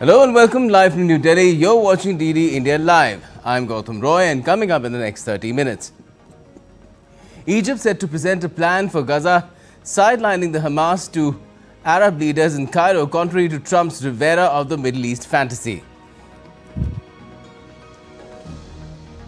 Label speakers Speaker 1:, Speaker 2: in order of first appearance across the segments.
Speaker 1: Hello and welcome live from New Delhi. You're watching DD India Live. I'm Gautam Roy, and coming up in the next 30 minutes. Egypt set to present a plan for Gaza, sidelining the Hamas to Arab leaders in Cairo, contrary to Trump's Rivera of the Middle East fantasy.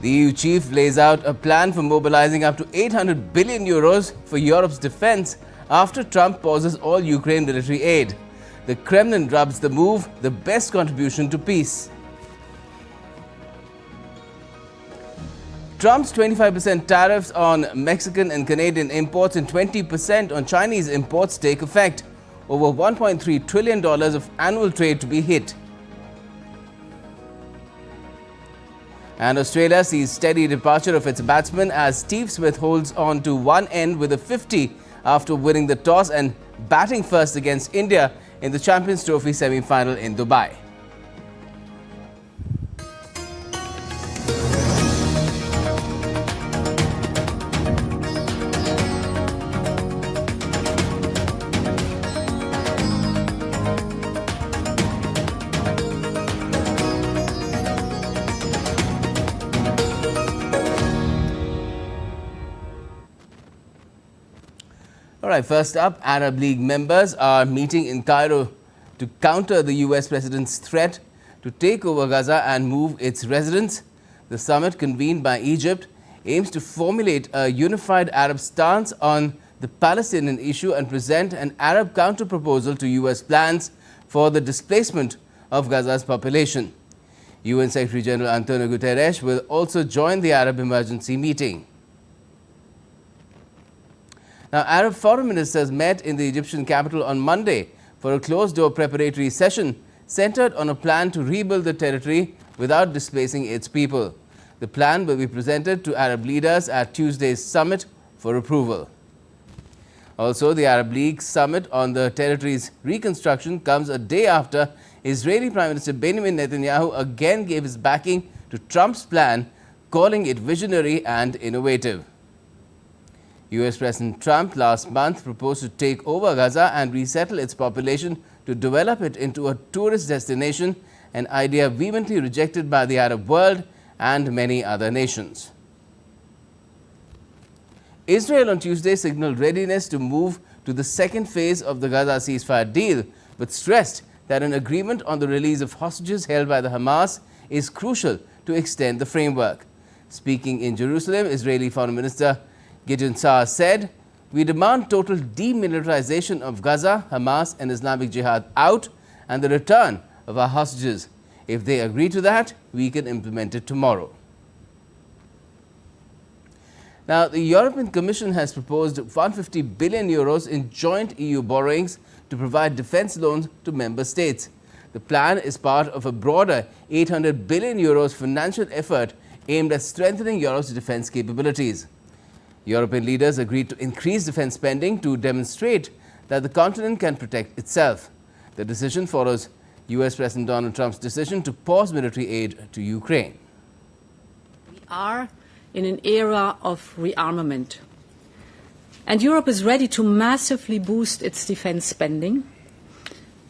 Speaker 1: The EU chief lays out a plan for mobilizing up to 800 billion euros for Europe's defense after Trump pauses all Ukraine military aid. The Kremlin rubs the move the best contribution to peace. Trump's 25% tariffs on Mexican and Canadian imports and 20% on Chinese imports take effect. Over $1.3 trillion of annual trade to be hit. And Australia sees steady departure of its batsman as Steve Smith holds on to one end with a 50 after winning the toss and batting first against India in the Champions Trophy semi-final in Dubai. Alright, first up, Arab League members are meeting in Cairo to counter the US president's threat to take over Gaza and move its residents. The summit, convened by Egypt, aims to formulate a unified Arab stance on the Palestinian issue and present an Arab counter-proposal to US plans for the displacement of Gaza's population. UN Secretary General Antonio Guterres will also join the Arab emergency meeting. Now, Arab foreign ministers met in the Egyptian capital on Monday for a closed-door preparatory session centered on a plan to rebuild the territory without displacing its people. The plan will be presented to Arab leaders at Tuesday's summit for approval. Also, the Arab League summit on the territory's reconstruction comes a day after Israeli Prime Minister Benjamin Netanyahu again gave his backing to Trump's plan, calling it visionary and innovative. US President Trump last month proposed to take over Gaza and resettle its population to develop it into a tourist destination, an idea vehemently rejected by the Arab world and many other nations. Israel on Tuesday signaled readiness to move to the second phase of the Gaza ceasefire deal, but stressed that an agreement on the release of hostages held by the Hamas is crucial to extend the framework. Speaking in Jerusalem, Israeli Foreign Minister Gideon Saar said, "We demand total demilitarization of Gaza, Hamas and Islamic Jihad out and the return of our hostages. If they agree to that, we can implement it tomorrow." Now, the European Commission has proposed 150 billion euros in joint EU borrowings to provide defense loans to member states. The plan is part of a broader 800 billion euros financial effort aimed at strengthening Europe's defense capabilities. European leaders agreed to increase defense spending to demonstrate that the continent can protect itself. The decision follows US President Donald Trump's decision to pause military aid to Ukraine.
Speaker 2: We are in an era of rearmament, and Europe is ready to massively boost its defense spending,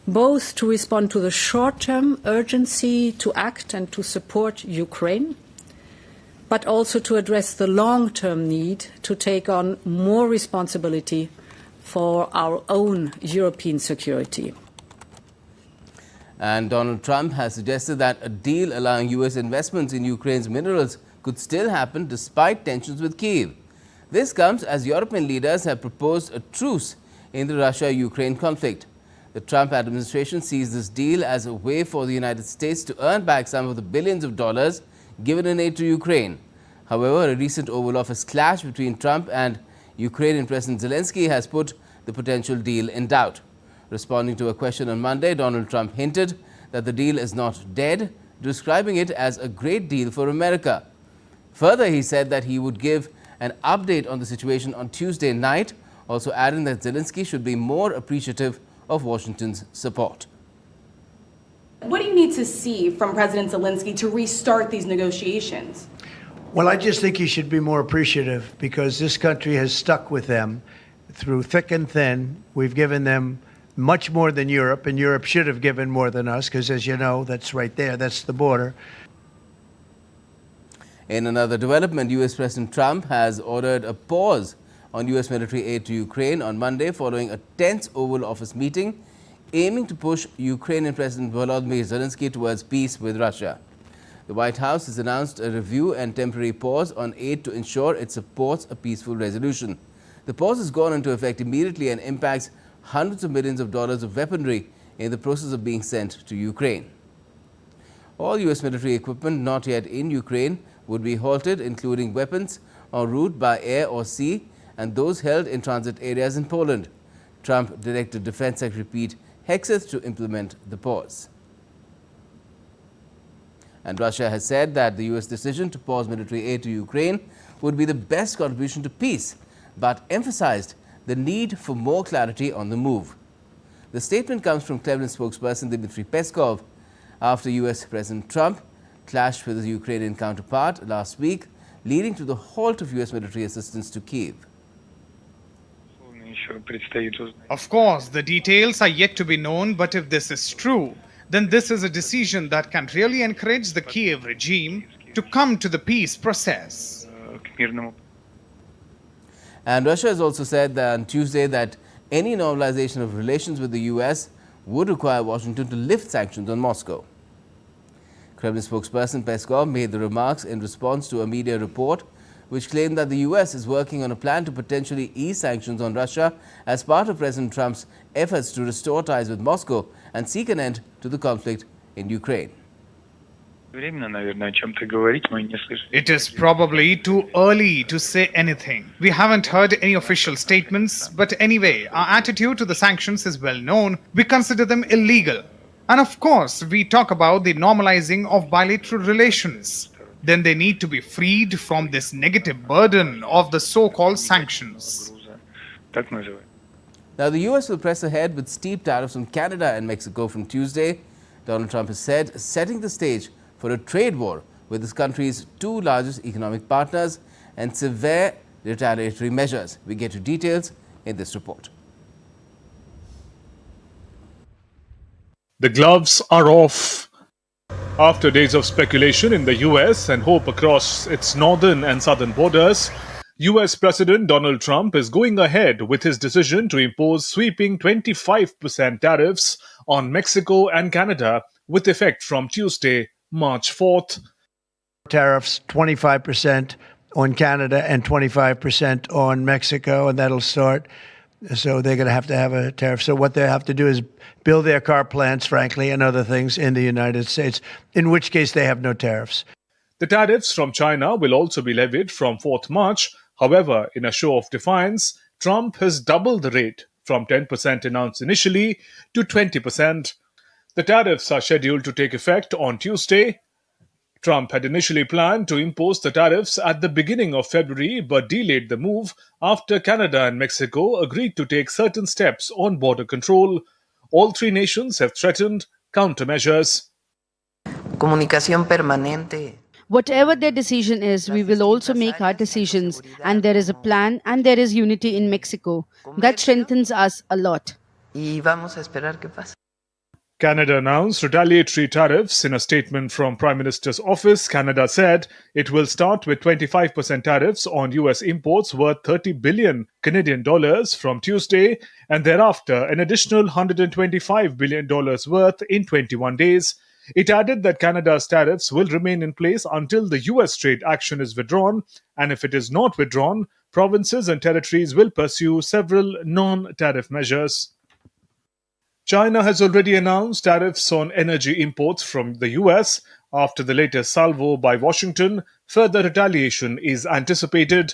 Speaker 2: both to respond to the short-term urgency to act and to support Ukraine, but also to address the long-term need to take on more responsibility for our own European security.
Speaker 1: And Donald Trump has suggested that a deal allowing US investments in Ukraine's minerals could still happen despite tensions with Kyiv. This comes as European leaders have proposed a truce in the Russia-Ukraine conflict. The Trump administration sees this deal as a way for the United States to earn back some of the billions of dollars given in aid to Ukraine. However, a recent Oval Office clash between Trump and Ukrainian President Zelensky has put the potential deal in doubt. Responding to a question on Monday, Donald Trump hinted that the deal is not dead, describing it as a great deal for America. Further, he said that he would give an update on the situation on Tuesday night, also adding that Zelensky should be more appreciative of Washington's support.
Speaker 3: What do you need to see from President Zelensky to restart these negotiations?
Speaker 4: Well, I just think he should be more appreciative because this country has stuck with them through thick and thin. We've given them much more than Europe, and Europe should have given more than us because, as you know, that's right there. That's the border.
Speaker 1: In another development, U.S. President Trump has ordered a pause on U.S. military aid to Ukraine on Monday following a tense Oval Office meeting aiming to push Ukrainian President Volodymyr Zelensky towards peace with Russia. The White House has announced a review and temporary pause on aid to ensure it supports a peaceful resolution. The pause has gone into effect immediately and impacts hundreds of millions of dollars of weaponry in the process of being sent to Ukraine. All U.S. military equipment not yet in Ukraine would be halted, including weapons en route by air or sea and those held in transit areas in Poland. Trump directed Defense Secretary Pete Hegseth to implement the pause. And Russia has said that the U.S. decision to pause military aid to Ukraine would be the best contribution to peace, but emphasized the need for more clarity on the move. The statement comes from Kremlin spokesperson Dmitry Peskov after U.S. President Trump clashed with his Ukrainian counterpart last week, leading to the halt of U.S. military assistance to Kyiv.
Speaker 5: Of course, the details are yet to be known, but if this is true, then this is a decision that can really encourage the Kyiv regime to come to the peace process.
Speaker 1: And Russia has also said that on Tuesday that any normalization of relations with the U.S. would require Washington to lift sanctions on Moscow. Kremlin spokesperson Peskov made the remarks in response to a media report which claimed that the U.S. is working on a plan to potentially ease sanctions on Russia as part of President Trump's efforts to restore ties with Moscow and seek an end to the conflict in Ukraine.
Speaker 5: It is probably too early to say anything. We haven't heard any official statements, but anyway, our attitude to the sanctions is well known. We consider them illegal. And of course, we talk about the normalizing of bilateral relations. Then they need to be freed from this negative burden of the so-called sanctions.
Speaker 1: Now, the U.S. will press ahead with steep tariffs on Canada and Mexico from Tuesday, Donald Trump has said, setting the stage for a trade war with his country's two largest economic partners and severe retaliatory measures. We get to details in this report.
Speaker 6: The gloves are off. After days of speculation in the US and hope across its northern and southern borders, US President Donald Trump is going ahead with his decision to impose sweeping 25% tariffs on Mexico and Canada with effect from Tuesday, March 4th.
Speaker 4: Tariffs 25% on Canada and 25% on Mexico, and that'll start. So they're going to have a tariff. So what they have to do is build their car plants, frankly, and other things in the United States, in which case they have no tariffs.
Speaker 6: The tariffs from China will also be levied from 4th March. However, in a show of defiance, Trump has doubled the rate from 10% announced initially to 20%. The tariffs are scheduled to take effect on Tuesday. Trump had initially planned to impose the tariffs at the beginning of February but delayed the move after Canada and Mexico agreed to take certain steps on border control. All three nations have threatened countermeasures.
Speaker 7: Comunicación permanente.
Speaker 8: Whatever their decision is, we will also make our decisions, and there is a plan and there is unity in Mexico. That strengthens us a lot.
Speaker 7: Y vamos a esperar qué pasa.
Speaker 6: Canada announced retaliatory tariffs in a statement from Prime Minister's office. Canada said it will start with 25% tariffs on US imports worth 30 billion Canadian dollars from Tuesday, and thereafter an additional $125 billion worth in 21 days. It added that Canada's tariffs will remain in place until the US trade action is withdrawn, and if it is not withdrawn, provinces and territories will pursue several non-tariff measures. China has already announced tariffs on energy imports from the US. After the latest salvo by Washington, further retaliation is anticipated.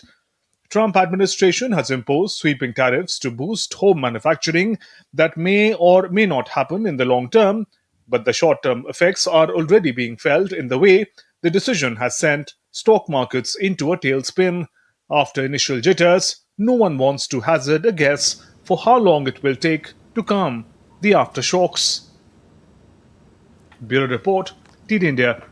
Speaker 6: Trump administration has imposed sweeping tariffs to boost home manufacturing that may or may not happen in the long term, but the short-term effects are already being felt in the way the decision has sent stock markets into a tailspin. After initial jitters, no one wants to hazard a guess for how long it will take to calm the aftershocks. Bureau Report, TD India.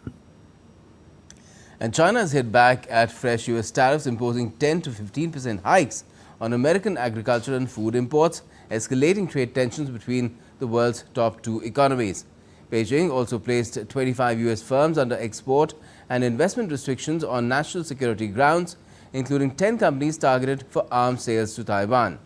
Speaker 1: And China has hit back at fresh US tariffs, imposing 10 to 15% hikes on American agriculture and food imports escalating trade tensions between the world's top two economies. Beijing also placed 25 US firms under export and investment restrictions on national security grounds, including 10 companies targeted for arms sales to Taiwan.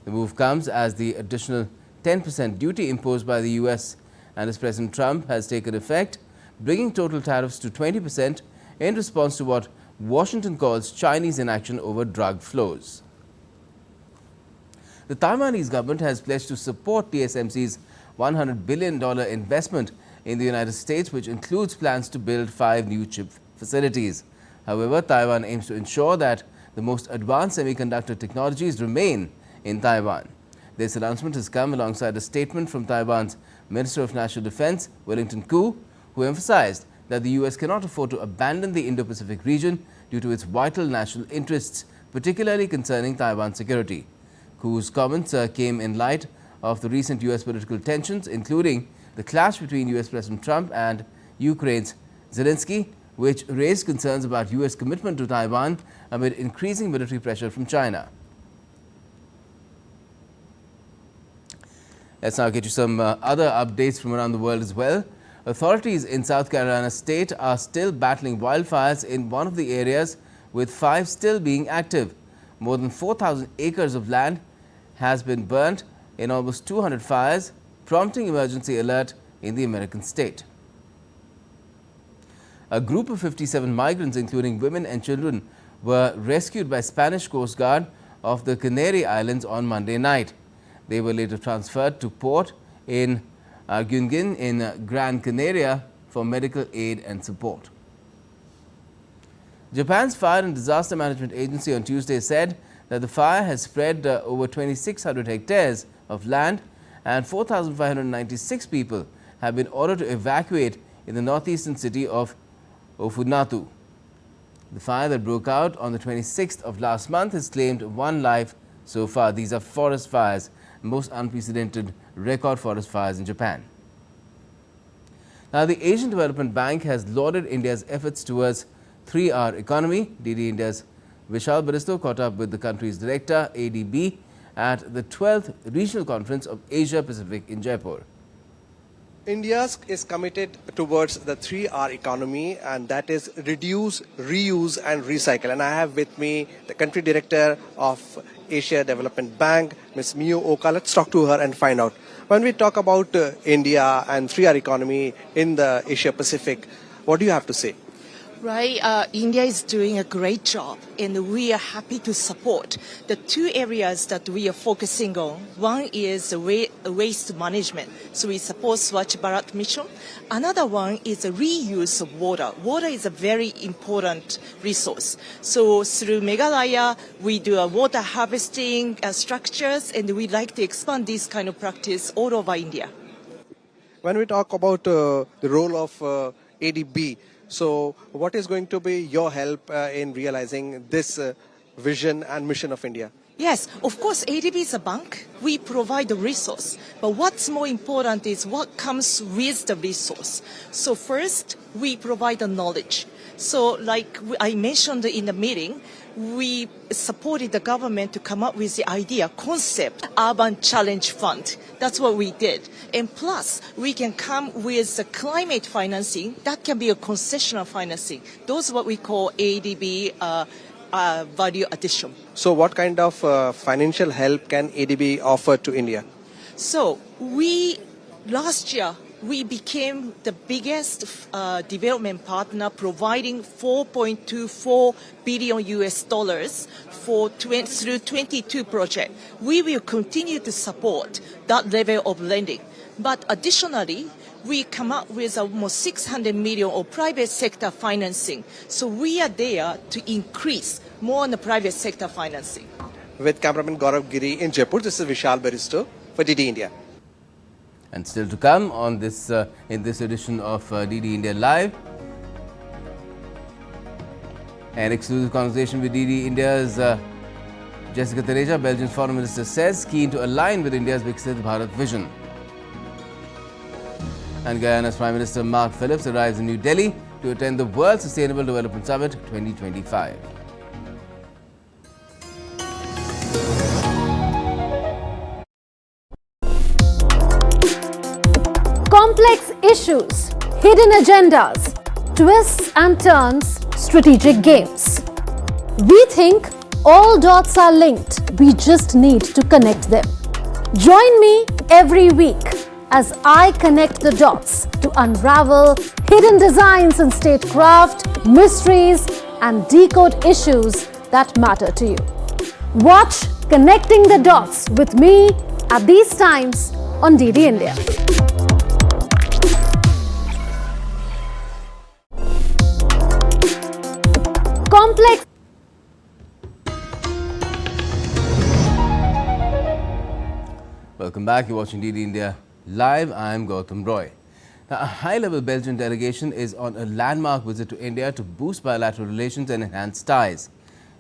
Speaker 1: The move comes as the additional 10% duty imposed by the US and its President Trump has taken effect, bringing total tariffs to 20% in response to what Washington calls Chinese inaction over drug flows. The Taiwanese government has pledged to support TSMC's $100 billion investment in the United States, which includes plans to build 5 new chip facilities. However, Taiwan aims to ensure that the most advanced semiconductor technologies remain in Taiwan. This announcement has come alongside a statement from Taiwan's Minister of National Defense, Wellington Koo, who emphasized that the US cannot afford to abandon the Indo-Pacific region due to its vital national interests, particularly concerning Taiwan's security. Koo's comments came in light of the recent US political tensions, including the clash between US President Trump and Ukraine's Zelensky, which raised concerns about US commitment to Taiwan amid increasing military pressure from China. Let's now get you some other updates from around the world as well. Authorities in South Carolina state are still battling wildfires in one of the areas, with 5 still being active. More than 4,000 acres of land has been burnt in almost 200 fires, prompting emergency alert in the American state. A group of 57 migrants, including women and children, were rescued by Spanish Coast Guard off the Canary Islands on Monday night. They were later transferred to port in Argungin in Gran Canaria for medical aid and support. Japan's Fire and Disaster Management Agency on Tuesday said that the fire has spread over 2,600 hectares of land, and 4,596 people have been ordered to evacuate in the northeastern city of Ofunatu. The fire that broke out on the 26th of last month has claimed 1 life so far. These are forest fires, most unprecedented record forest fires in Japan. Now, the Asian Development Bank has lauded India's efforts towards 3R economy. DD India's Vishal Baristo caught up with the country's director, ADB, at the 12th Regional Conference of Asia Pacific in Jaipur.
Speaker 9: India is committed towards the 3R economy, and that is reduce, reuse and recycle. And I have with me the country director of Asia Development Bank, Ms. Mio Oka. Let's talk to her and find out. When we talk about India and 3R economy in the Asia Pacific, what do you have to say?
Speaker 10: Right, India is doing a great job, and we are happy to support the 2 areas that we are focusing on. One is waste management, so we support Swachh Bharat mission. Another one is the reuse of water. Water is a very important resource. So through Meghalaya, we do water harvesting structures, and we like to expand this kind of practice all over India.
Speaker 9: When we talk about the role of ADB, so what is going to be your help in realizing this vision and mission of India?
Speaker 10: Yes, of course, ADB is a bank. We provide the resource. But what's more important is what comes with the resource. So first, we provide the knowledge. So like I mentioned in the meeting, we supported the government to come up with the idea, concept, Urban Challenge Fund. That's what we did. And plus, we can come with the climate financing. That can be a concessional financing. Those are what we call ADB value addition.
Speaker 9: So what kind of financial help can ADB offer to India?
Speaker 10: So last year, we became the biggest development partner, providing $4.24 billion US through 22 projects. We will continue to support that level of lending. But additionally, we come up with almost 600 million of private sector financing. So we are there to increase more on the private sector financing.
Speaker 9: With cameraman Gaurav Giri in Jaipur, this is Vishal Baristo for DD India.
Speaker 1: And still to come on this in this edition of DD India Live, an exclusive conversation with DD India's Jessica Tereja. Belgium's foreign minister says keen to align with India's Viksit Bharat vision. And Guyana's Prime Minister Mark Phillips arrives in New Delhi to attend the World Sustainable Development Summit 2025.
Speaker 11: issues, hidden agendas, twists and turns, strategic games. We think all dots are linked. We just need to connect them. Join me every week as I connect the dots to unravel hidden designs in statecraft, mysteries, and decode issues that matter to you. Watch Connecting the Dots with me at these times on DD India. Complex.
Speaker 1: Welcome back. You're watching DD India Live. I am Gautam Roy. Now, a high-level Belgian delegation is on a landmark visit to India to boost bilateral relations and enhance ties.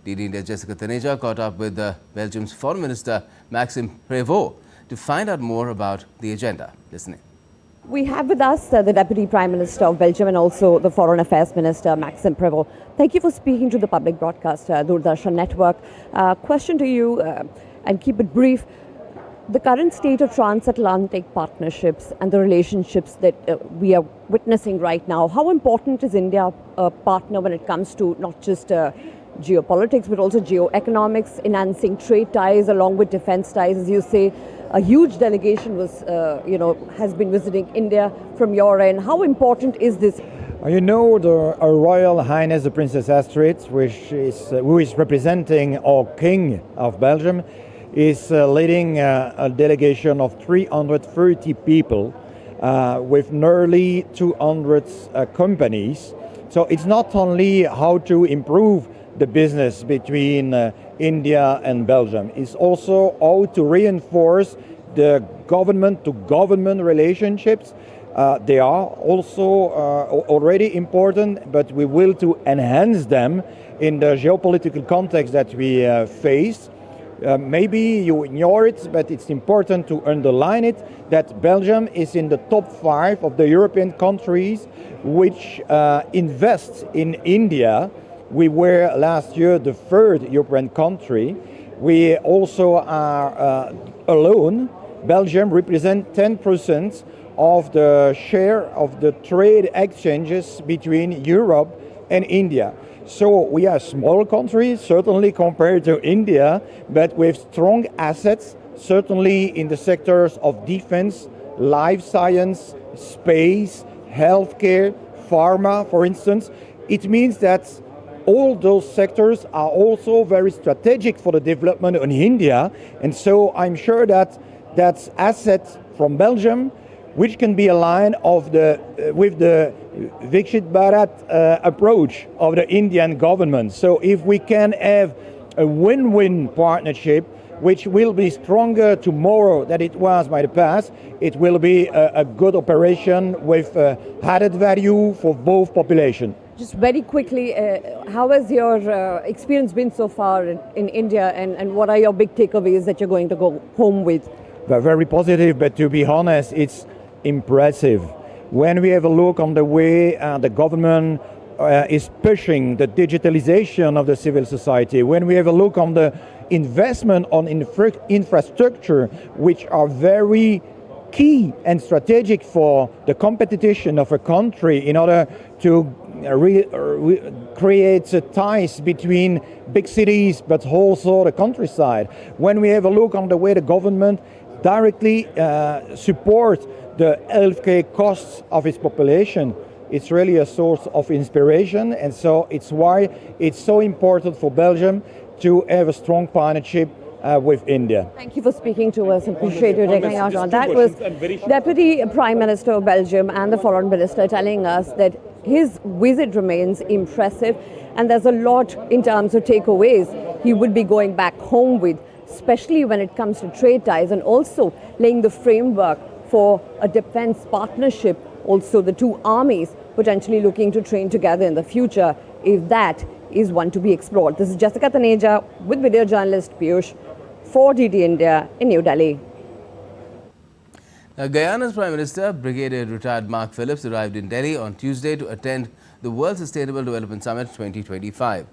Speaker 1: DD India's Jessica Taneja caught up with Belgium's Foreign Minister Maxime Prévost to find out more about the agenda. Listening.
Speaker 12: We have with us the Deputy Prime Minister of Belgium and also the Foreign Affairs Minister Maxime Prévost. Thank you for speaking to the public broadcast Doordarshan network. Question to you, and keep it brief. The current state of transatlantic partnerships and the relationships that we are witnessing right now, how important is India a partner when it comes to not just geopolitics but also geoeconomics, enhancing trade ties along with defense ties? As you say, a huge delegation was, has been visiting India from your end. How important is this?
Speaker 13: You know, Her Royal Highness the Princess Astrid, who is representing our King of Belgium, is leading a delegation of 330 people with nearly 200 companies. So it's not only how to improve the business between India and Belgium, it's also how to reinforce the government-to-government relationships. They are also already important, but we will to enhance them in the geopolitical context that we face. Maybe you ignore it, but it's important to underline it, that Belgium is in the top 5 of the European countries which invest in India. We were last year the 3rd European country. We also are alone. Belgium represents 10% of the share of the trade exchanges between Europe and India. So we are a small country, certainly compared to India, but with strong assets, certainly in the sectors of defense, life science, space, healthcare, pharma, for instance. It means that all those sectors are also very strategic for the development in India. And so I'm sure that that's assets from Belgium, which can be aligned with the Viksit Bharat approach of the Indian government. So if we can have a win-win partnership, which will be stronger tomorrow than it was by the past, it will be a good operation with added value for both populations.
Speaker 12: Just very quickly, how has your experience been so far in India, and what are your big takeaways that you're going to go home with?
Speaker 13: They're very positive, but to be honest, it's impressive. When we have a look on the way the government is pushing the digitalization of the civil society, when we have a look on the investment on infrastructure, which are very key and strategic for the competition of a country in order to create ties between big cities but also the countryside. When we have a look on the way the government directly supports the healthcare costs of its population, it's really a source of inspiration, and so it's why it's so important for Belgium to have a strong partnership with India.
Speaker 12: Thank you for speaking to us. Appreciate you taking our time. That was Deputy Prime Minister of Belgium and the Foreign Minister telling us that his visit remains impressive, and there's a lot in terms of takeaways he would be going back home with, especially when it comes to trade ties and also laying the framework for a defense partnership, also the two armies potentially looking to train together in the future, if that is one to be explored. This is Jessica Taneja with video journalist Piyush for DD India in New Delhi.
Speaker 1: Now, Guyana's Prime Minister, Brigadier retired Mark Phillips, arrived in Delhi on Tuesday to attend the World Sustainable Development Summit 2025.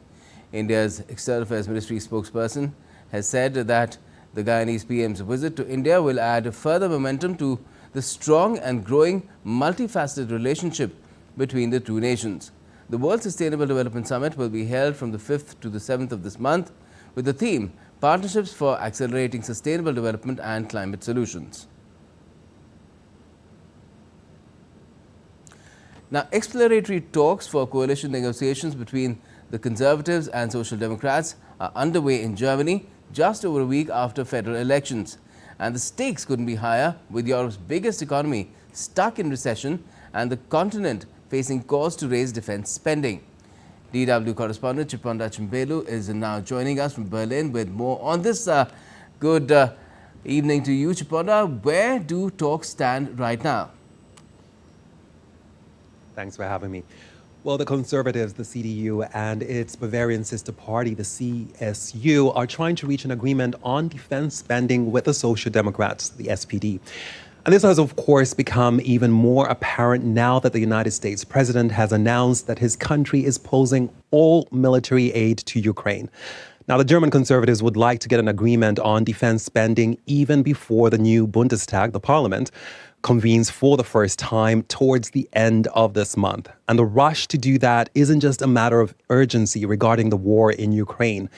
Speaker 1: India's External Affairs Ministry spokesperson has said that the Guyanese PM's visit to India will add further momentum to the strong and growing multifaceted relationship between the two nations. The World Sustainable Development Summit will be held from the 5th to the 7th of this month with the theme Partnerships for Accelerating Sustainable Development and Climate Solutions. Now, exploratory talks for coalition negotiations between the Conservatives and Social Democrats are underway in Germany just over a week after federal elections. And the stakes couldn't be higher, with Europe's biggest economy stuck in recession and the continent facing cause to raise defense spending. DW correspondent Chiponda Chimbelu is now joining us from Berlin with more on this. Good evening to you, Chiponda. Where do talks stand right now?
Speaker 14: Thanks for having me. Well, the Conservatives, the CDU, and its Bavarian sister party, the CSU, are trying to reach an agreement on defense spending with the Social Democrats, the SPD. And this has, of course, become even more apparent now that the United States president has announced that his country is pausing all military aid to Ukraine. Now, the German Conservatives would like to get an agreement on defense spending even before the new Bundestag, the parliament, convenes for the first time towards the end of this month. And the rush to do that isn't just a matter of urgency regarding the war in Ukraine.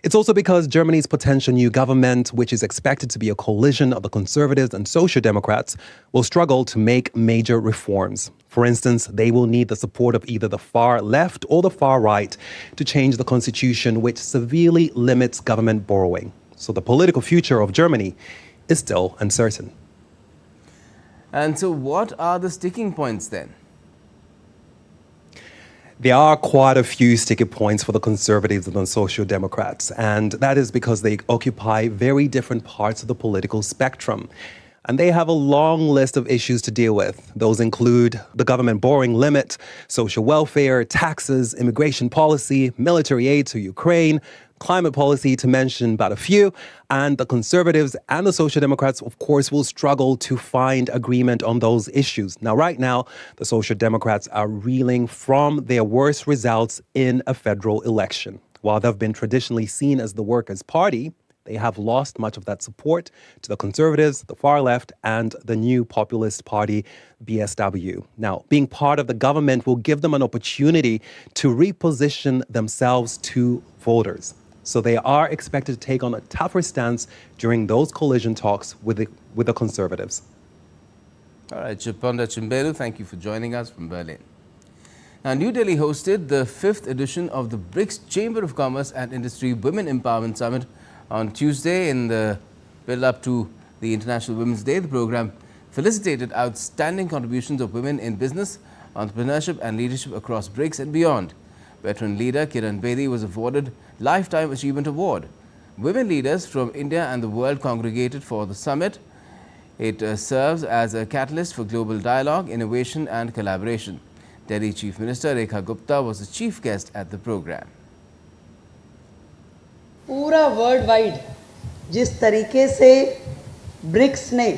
Speaker 14: It's also because Germany's potential new government, which is expected to be a coalition of the Conservatives and Social Democrats, will struggle to make major reforms. For instance, they will need the support of either the far left or the far right to change the constitution, which severely limits government borrowing. So the political future of Germany is still uncertain.
Speaker 1: And so what are the sticking points then?
Speaker 14: There are quite a few sticking points for the Conservatives and the Social Democrats, and that is because they occupy very different parts of the political spectrum. And they have a long list of issues to deal with. Those include the government borrowing limit, social welfare, taxes, immigration policy, military aid to Ukraine, climate policy, to mention but a few. And the Conservatives and the Social Democrats, of course, will struggle to find agreement on those issues. Now, right now, the Social Democrats are reeling from their worst results in a federal election. While they've been traditionally seen as the Workers' Party, they have lost much of that support to the Conservatives, the far left, and the new populist party, BSW. Now, being part of the government will give them an opportunity to reposition themselves to voters. So they are expected to take on a tougher stance during those coalition talks with the Conservatives.
Speaker 1: All right, Chiponda Chimbelu, thank you for joining us from Berlin. Now, New Delhi hosted the 5th edition of the BRICS Chamber of Commerce and Industry Women Empowerment Summit on Tuesday in the build-up to the International Women's Day. The program felicitated outstanding contributions of women in business, entrepreneurship and leadership across BRICS and beyond. Veteran leader Kiran Bedi was awarded Lifetime Achievement Award. Women leaders from India and the world congregated for the summit. It serves as a catalyst for global dialogue, innovation and collaboration. Delhi Chief Minister Rekha Gupta was the chief guest at the program.
Speaker 15: पूरा world wide जिस तरीके से BRICS ने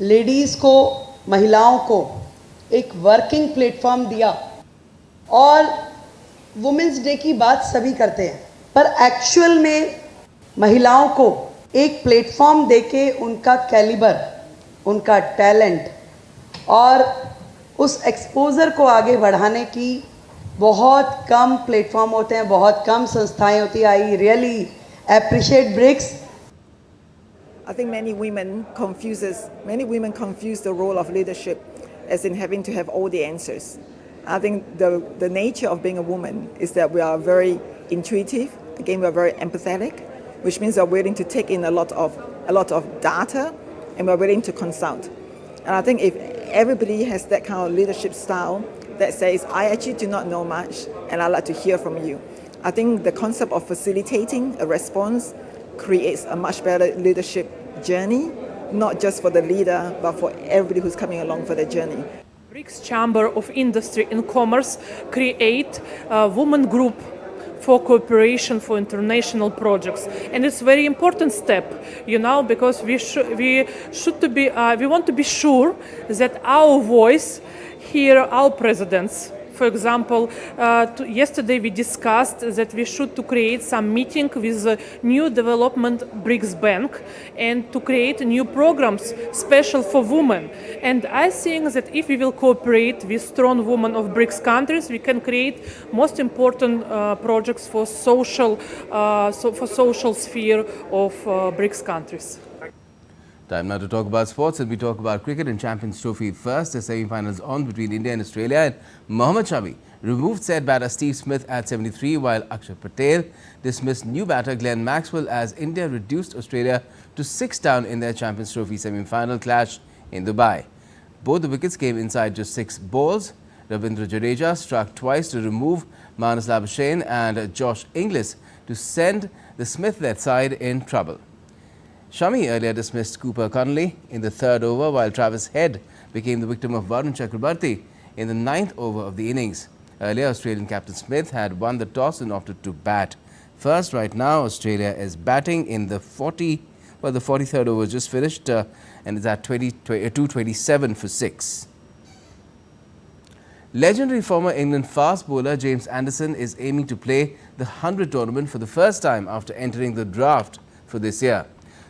Speaker 15: ladies को, महिलाओं को एक working platform दिया, और वुमेंस डे की बात सभी करते हैं, पर एक्चुअल में महिलाओं को एक प्लेटफॉर्म देके उनका कैलिबर, उनका टैलेंट और उस एक्सपोजर को आगे बढ़ाने की बहुत कम प्लेटफॉर्म होते हैं, बहुत कम संस्थाएं होती हैं. I really appreciate BRICS.
Speaker 16: I think many women confuse the role of leadership as in having to have all the answers. I think the nature of being a woman is that we are very intuitive. Again, we are very empathetic, which means we are willing to take in a lot of data, and we are willing to consult. And I think if everybody has that kind of leadership style that says, I actually do not know much and I'd like to hear from you, I think the concept of facilitating a response creates a much better leadership journey, not just for the leader, but for everybody who's coming along for the journey.
Speaker 17: BRICS Chamber of Industry and Commerce create a women group for cooperation for international projects, and it's a very important step, because we want to be sure that our voice hear our presidents For example, yesterday we discussed that we should to create some meeting with the new development BRICS Bank and to create new programs special for women. And I think that if we will cooperate with strong women of BRICS countries, we can create most important projects for social sphere of BRICS countries.
Speaker 1: Time now to talk about sports, and we talk about cricket and Champions Trophy first. The semi-finals on between India and Australia, and Mohammad Shami removed said batter Steve Smith at 73, while Akshay Patel dismissed new batter Glenn Maxwell as India reduced Australia to 6 down in their Champions Trophy semi-final clash in Dubai. Both the wickets came inside just 6 balls. Ravindra Jadeja struck twice to remove Marnus Labuschagne and Josh Inglis to send the Smith-led side in trouble. Shami earlier dismissed Cooper Connolly in the 3rd over, while Travis Head became the victim of Varun Chakrabarti in the 9th over of the innings. Earlier, Australian captain Smith had won the toss and opted to bat first. Right now, Australia is batting in the 43rd over just finished and is at 227 for 6. Legendary former England fast bowler James Anderson is aiming to play the 100 tournament for the first time after entering the draft for this year.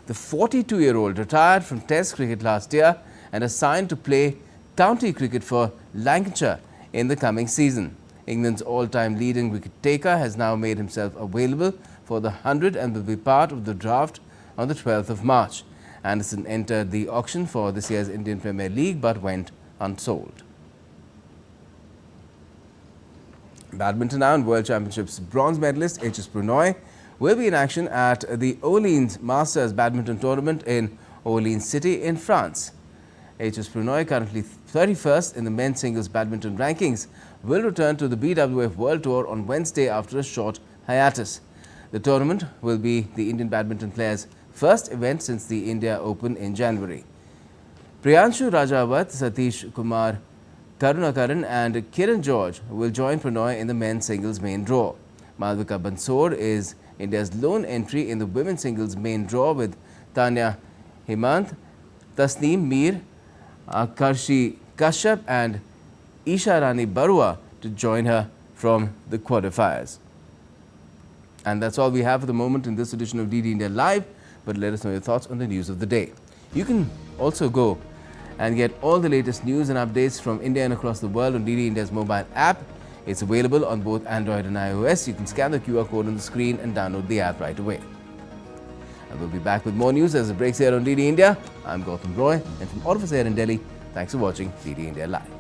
Speaker 1: The 42-year-old retired from Test cricket last year and is signed to play county cricket for Lancashire in the coming season. England's all-time leading wicket-taker has now made himself available for the 100 and will be part of the draft on the 12th of March. Anderson entered the auction for this year's Indian Premier League but went unsold. Badminton now, and World Championships bronze medalist H.S. Pranoy will be in action at the Orleans Masters Badminton Tournament in Orleans City in France. H.S. Pranoy, currently 31st in the men's singles badminton rankings, will return to the BWF World Tour on Wednesday after a short hiatus. The tournament will be the Indian badminton players' first event since the India Open in January. Priyanshu Rajawat, Satish Kumar Karunakaran and Kiran George will join Pranoy in the men's singles main draw. Malvika Bansor is India's lone entry in the women's singles main draw, with Tanya Hemant, Tasneem Mir, Karshi Kashyap and Isha Rani Barua to join her from the quarterfinals. And that's all we have for the moment in this edition of DD India Live, but let us know your thoughts on the news of the day. You can also go and get all the latest news and updates from India and across the world on DD India's mobile app. It's available on both Android and iOS. You can scan the QR code on the screen and download the app right away. And we'll be back with more news as it breaks here on DD India. I'm Gautam Roy, and from all of us here in Delhi, thanks for watching DD India Live.